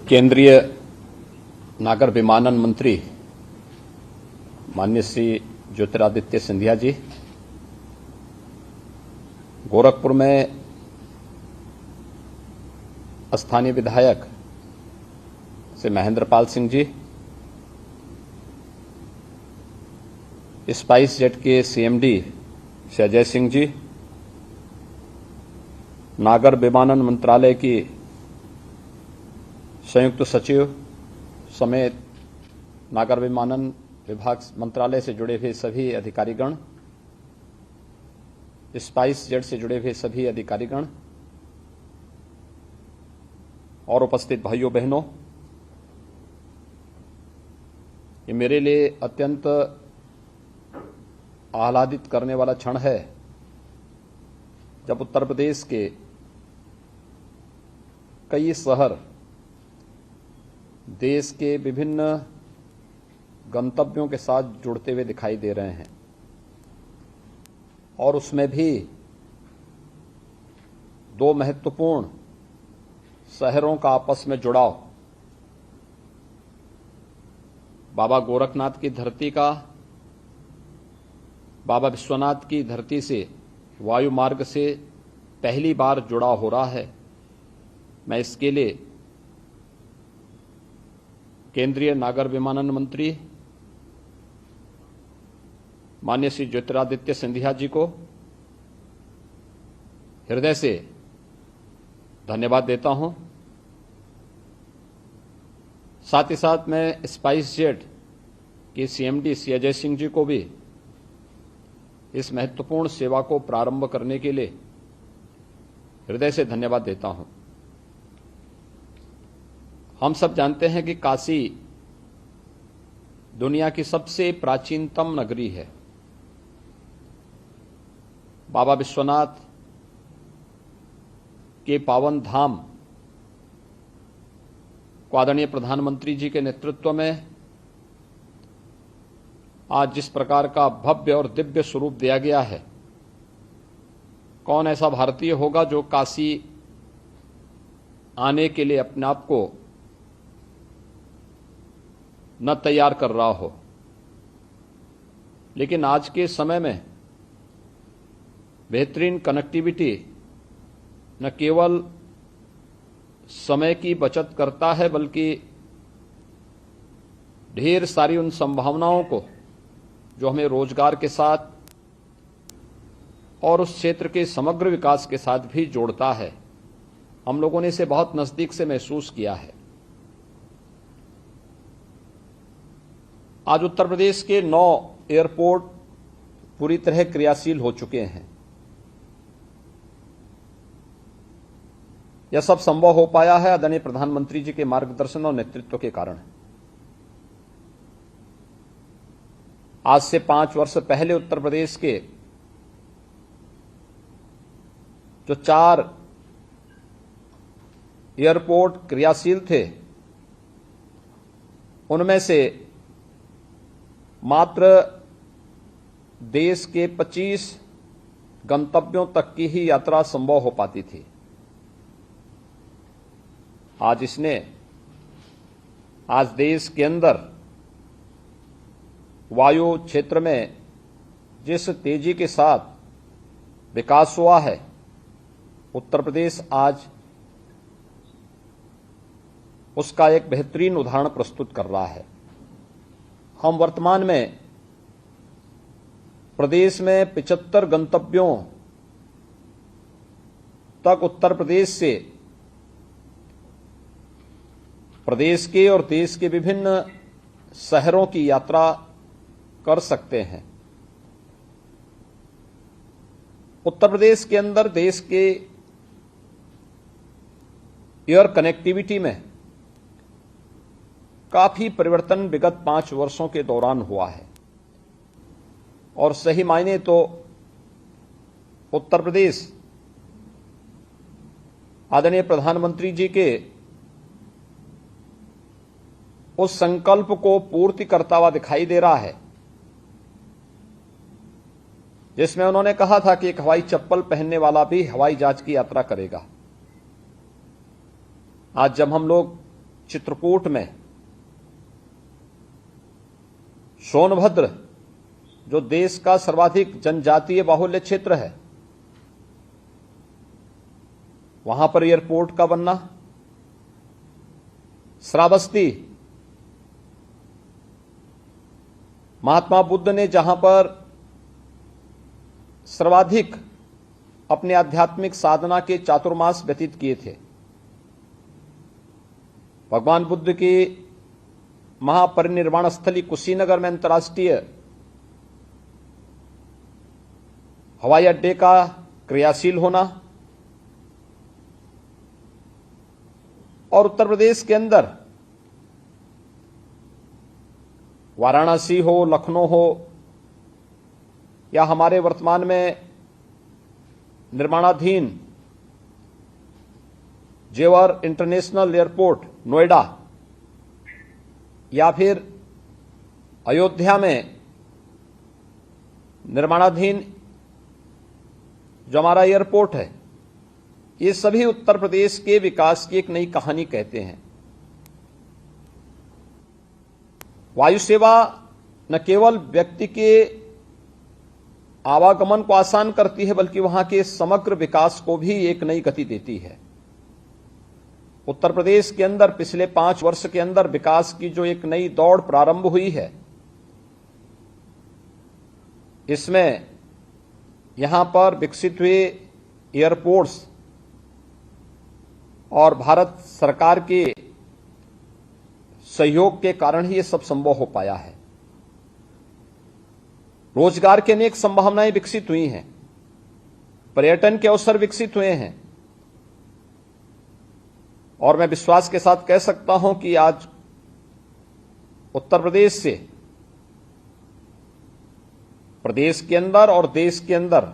केंद्रीय नागर विमानन मंत्री माननीय श्री ज्योतिरादित्य सिंधिया जी, गोरखपुर में स्थानीय विधायक श्री महेंद्रपाल सिंह जी, स्पाइस जेट के सीएमडी श्री अजय सिंह जी, नागर विमानन मंत्रालय की संयुक्त सचिव समेत नागर विमानन विभाग मंत्रालय से जुड़े हुए सभी अधिकारीगण, स्पाइस जेट से जुड़े हुए सभी अधिकारीगण और उपस्थित भाइयों बहनों, ये मेरे लिए अत्यंत आह्लादित करने वाला क्षण है जब उत्तर प्रदेश के कई शहर देश के विभिन्न गंतव्यों के साथ जुड़ते हुए दिखाई दे रहे हैं और उसमें भी दो महत्वपूर्ण शहरों का आपस में जुड़ाव, बाबा गोरखनाथ की धरती का बाबा विश्वनाथ की धरती से वायु मार्ग से पहली बार जुड़ाव हो रहा है। मैं इसके लिए केंद्रीय नागर विमानन मंत्री माननीय श्री ज्योतिरादित्य सिंधिया जी को हृदय से धन्यवाद देता हूं। साथ ही साथ मैं स्पाइस जेट के सीएमडी श्री अजय सिंह जी को भी इस महत्वपूर्ण सेवा को प्रारंभ करने के लिए हृदय से धन्यवाद देता हूं। हम सब जानते हैं कि काशी दुनिया की सबसे प्राचीनतम नगरी है। बाबा विश्वनाथ के पावन धाम को आदरणीय प्रधानमंत्री जी के नेतृत्व में आज जिस प्रकार का भव्य और दिव्य स्वरूप दिया गया है, कौन ऐसा भारतीय होगा जो काशी आने के लिए अपने आप को न तैयार कर रहा हो। लेकिन आज के समय में बेहतरीन कनेक्टिविटी न केवल समय की बचत करता है बल्कि ढेर सारी उन संभावनाओं को जो हमें रोजगार के साथ और उस क्षेत्र के समग्र विकास के साथ भी जोड़ता है। हम लोगों ने इसे बहुत नजदीक से महसूस किया है। आज उत्तर प्रदेश के 9 एयरपोर्ट पूरी तरह क्रियाशील हो चुके हैं। यह सब संभव हो पाया है आदरणीय प्रधानमंत्री जी के मार्गदर्शन और नेतृत्व के कारण। आज से 5 वर्ष पहले उत्तर प्रदेश के जो 4 एयरपोर्ट क्रियाशील थे, उनमें से मात्र देश के 25 गंतव्यों तक की ही यात्रा संभव हो पाती थी। आज देश के अंदर वायु क्षेत्र में जिस तेजी के साथ विकास हुआ है, उत्तर प्रदेश आज उसका एक बेहतरीन उदाहरण प्रस्तुत कर रहा है। हम वर्तमान में प्रदेश में 75 गंतव्यों तक उत्तर प्रदेश से प्रदेश के और देश के विभिन्न शहरों की यात्रा कर सकते हैं। उत्तर प्रदेश के अंदर देश के एयर कनेक्टिविटी में काफी परिवर्तन विगत 5 वर्षों के दौरान हुआ है और सही मायने तो उत्तर प्रदेश आदरणीय प्रधानमंत्री जी के उस संकल्प को पूर्ति करता हुआ दिखाई दे रहा है जिसमें उन्होंने कहा था कि एक हवाई चप्पल पहनने वाला भी हवाई जहाज की यात्रा करेगा। आज जब हम लोग चित्रकूट में सोनभद्र, जो देश का सर्वाधिक जनजातीय बाहुल्य क्षेत्र है, वहां पर एयरपोर्ट का बनना, श्रावस्ती, महात्मा बुद्ध ने जहां पर सर्वाधिक अपने आध्यात्मिक साधना के चातुर्मास व्यतीत किए थे, भगवान बुद्ध की महापरिनिर्वाण स्थली कुशीनगर में अंतर्राष्ट्रीय हवाई अड्डे का क्रियाशील होना और उत्तर प्रदेश के अंदर वाराणसी हो, लखनऊ हो या हमारे वर्तमान में निर्माणाधीन जेवर इंटरनेशनल एयरपोर्ट नोएडा या फिर अयोध्या में निर्माणाधीन जो हमारा एयरपोर्ट है, ये सभी उत्तर प्रदेश के विकास की एक नई कहानी कहते हैं। वायु सेवा न केवल व्यक्ति के आवागमन को आसान करती है, बल्कि वहां के समग्र विकास को भी एक नई गति देती है। उत्तर प्रदेश के अंदर पिछले 5 वर्ष के अंदर विकास की जो एक नई दौड़ प्रारंभ हुई है, इसमें यहां पर विकसित हुए एयरपोर्ट्स और भारत सरकार के सहयोग के कारण ही ये सब संभव हो पाया है। रोजगार की अनेक संभावनाएं विकसित हुई हैं, पर्यटन के अवसर विकसित हुए हैं और मैं विश्वास के साथ कह सकता हूं कि आज उत्तर प्रदेश से प्रदेश के अंदर और देश के अंदर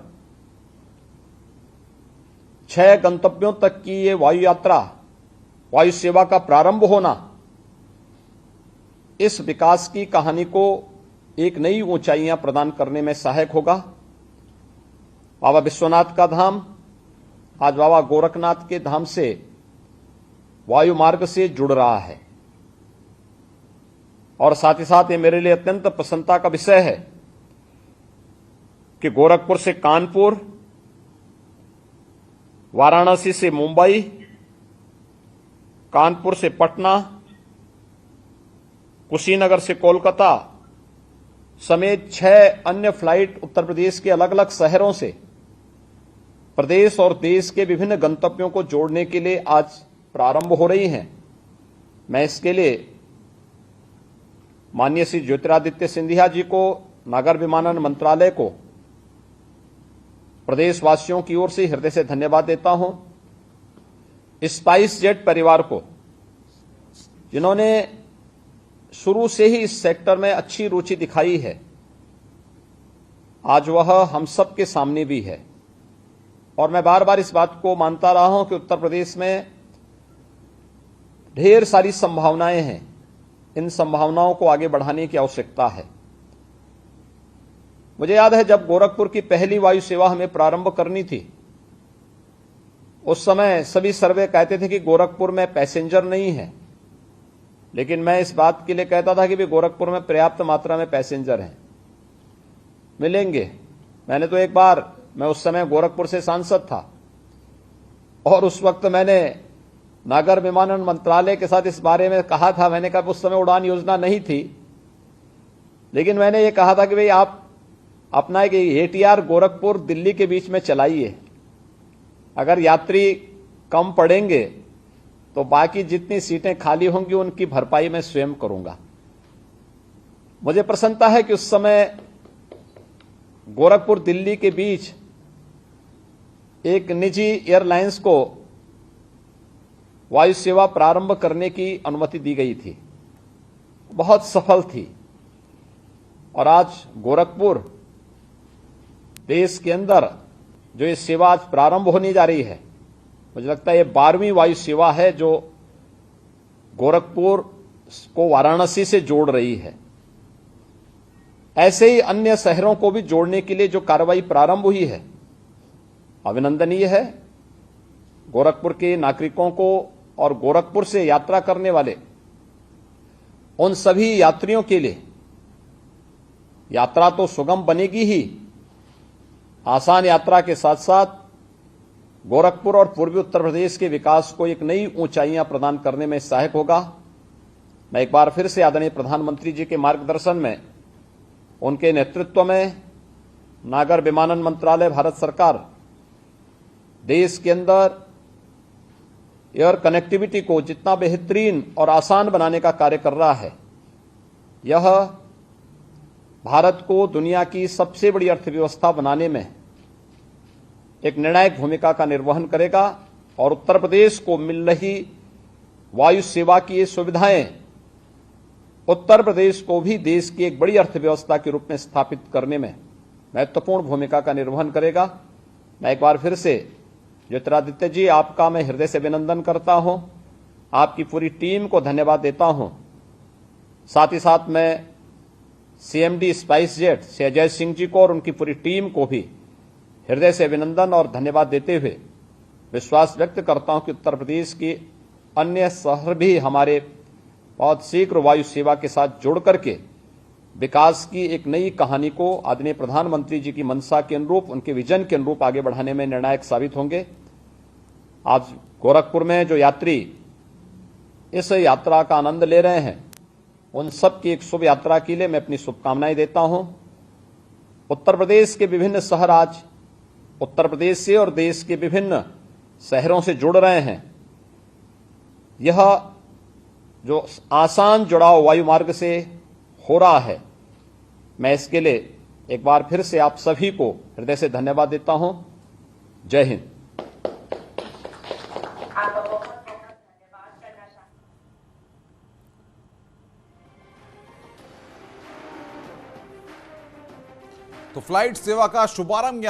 6 गंतव्यों तक की ये वायु यात्रा, वायु सेवा का प्रारंभ होना इस विकास की कहानी को एक नई ऊंचाइयां प्रदान करने में सहायक होगा। बाबा विश्वनाथ का धाम आज बाबा गोरखनाथ के धाम से वायु मार्ग से जुड़ रहा है और साथ ही साथ ये मेरे लिए अत्यंत प्रसन्नता का विषय है कि गोरखपुर से कानपुर, वाराणसी से मुंबई, कानपुर से पटना, कुशीनगर से कोलकाता समेत 6 अन्य फ्लाइट उत्तर प्रदेश के अलग अलग शहरों से प्रदेश और देश के विभिन्न गंतव्यों को जोड़ने के लिए आज प्रारंभ हो रही हैं। मैं इसके लिए माननीय श्री ज्योतिरादित्य सिंधिया जी को, नागर विमानन मंत्रालय को, प्रदेशवासियों की ओर से हृदय से धन्यवाद देता हूं। स्पाइस जेट परिवार को, जिन्होंने शुरू से ही इस सेक्टर में अच्छी रुचि दिखाई है, आज वह हम सब के सामने भी है और मैं बार बार इस बात को मानता रहा हूं कि उत्तर प्रदेश में ढेर सारी संभावनाएं हैं। इन संभावनाओं को आगे बढ़ाने की आवश्यकता है। मुझे याद है जब गोरखपुर की पहली वायु सेवा हमें प्रारंभ करनी थी, उस समय सभी सर्वे कहते थे कि गोरखपुर में पैसेंजर नहीं है, लेकिन मैं इस बात के लिए कहता था कि भी गोरखपुर में पर्याप्त मात्रा में पैसेंजर हैं, मिलेंगे। मैंने तो एक बार, मैं उस समय गोरखपुर से सांसद था और उस वक्त मैंने नागर विमानन मंत्रालय के साथ इस बारे में कहा था। मैंने कहा उस समय उड़ान योजना नहीं थी, लेकिन मैंने ये कहा था कि भाई आप अपना एक ATR गोरखपुर दिल्ली के बीच में चलाइए, अगर यात्री कम पड़ेंगे तो बाकी जितनी सीटें खाली होंगी उनकी भरपाई मैं स्वयं करूंगा। मुझे प्रसन्नता है कि उस समय गोरखपुर दिल्ली के बीच एक निजी एयरलाइंस को वायु सेवा प्रारंभ करने की अनुमति दी गई थी, बहुत सफल थी और आज गोरखपुर देश के अंदर जो ये सेवा आज प्रारंभ होने जा रही है, मुझे लगता है ये 12वीं वायु सेवा है जो गोरखपुर को वाराणसी से जोड़ रही है। ऐसे ही अन्य शहरों को भी जोड़ने के लिए जो कार्रवाई प्रारंभ हुई है, अभिनंदनीय है। गोरखपुर के नागरिकों को और गोरखपुर से यात्रा करने वाले उन सभी यात्रियों के लिए यात्रा तो सुगम बनेगी ही, आसान यात्रा के साथ साथ गोरखपुर और पूर्वी उत्तर प्रदेश के विकास को एक नई ऊंचाइयां प्रदान करने में सहायक होगा। मैं एक बार फिर से आदरणीय प्रधानमंत्री जी के मार्गदर्शन में, उनके नेतृत्व में नागर विमानन मंत्रालय भारत सरकार देश के अंदर एयर कनेक्टिविटी को जितना बेहतरीन और आसान बनाने का कार्य कर रहा है, यह भारत को दुनिया की सबसे बड़ी अर्थव्यवस्था बनाने में एक निर्णायक भूमिका का निर्वहन करेगा और उत्तर प्रदेश को मिल रही वायु सेवा की ये सुविधाएं उत्तर प्रदेश को भी देश की एक बड़ी अर्थव्यवस्था के रूप में स्थापित करने में महत्वपूर्ण भूमिका का निर्वहन करेगा। मैं एक बार फिर से ज्योतिरादित्य जी, आपका मैं हृदय से अभिनंदन करता हूं, आपकी पूरी टीम को धन्यवाद देता हूं। साथ ही साथ मैं सीएमडी स्पाइसजेट से अजय सिंह जी को और उनकी पूरी टीम को भी हृदय से अभिनंदन और धन्यवाद देते हुए विश्वास व्यक्त करता हूं कि उत्तर प्रदेश के अन्य शहर भी हमारे बहुत शीघ्र वायु सेवा के साथ जुड़ करके विकास की एक नई कहानी को आदरणीय प्रधानमंत्री जी की मंशा के अनुरूप, उनके विजन के अनुरूप आगे बढ़ाने में निर्णायक साबित होंगे। आज गोरखपुर में जो यात्री इस यात्रा का आनंद ले रहे हैं, उन सब की एक शुभ यात्रा के लिए मैं अपनी शुभकामनाएं देता हूं। उत्तर प्रदेश के विभिन्न शहर आज उत्तर प्रदेश से और देश के विभिन्न शहरों से जुड़ रहे हैं। यह जो आसान जुड़ाव वायु मार्ग से हो रहा है, मैं इसके लिए एक बार फिर से आप सभी को हृदय से धन्यवाद देता हूं। जय हिंद। तो फ्लाइट सेवा का शुभारंभ यहां